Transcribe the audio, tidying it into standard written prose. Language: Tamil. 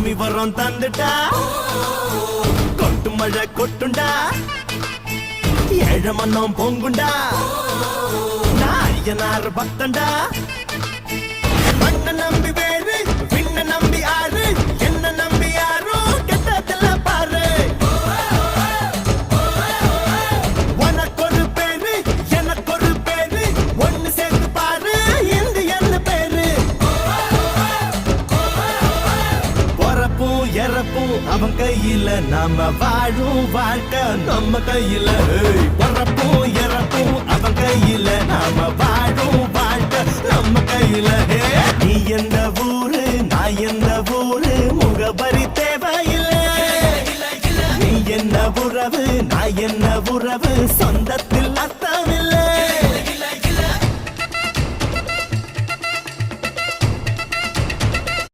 சாமி வரம் தந்துட்டா கொட்டு மழை கொட்டுண்டா ஏழ மன்னம் பொங்குண்டா நான் ஐயனார் பக்தண்டா மண்ண நம்பி வேறு விண்ண நம்பி ஆறு என்ன நம்பி யாரோ கெட்டதில்ல பாரு உனக்கு ஒரு பேரு எனக்கு ஒரு பேரு ஒன்னு சேர்த்து பாரு இந்த என்ன பேரு பொறப்பும் இறப்பும் அவன் கையில நாம வாழும் வாழ்க்கை நம்ம கையில பொறப்பும் இறப்பும் அவன் கையில நாம வாழும் வாழ்க்கை நம்ம கையில நீ எந்த ஊரு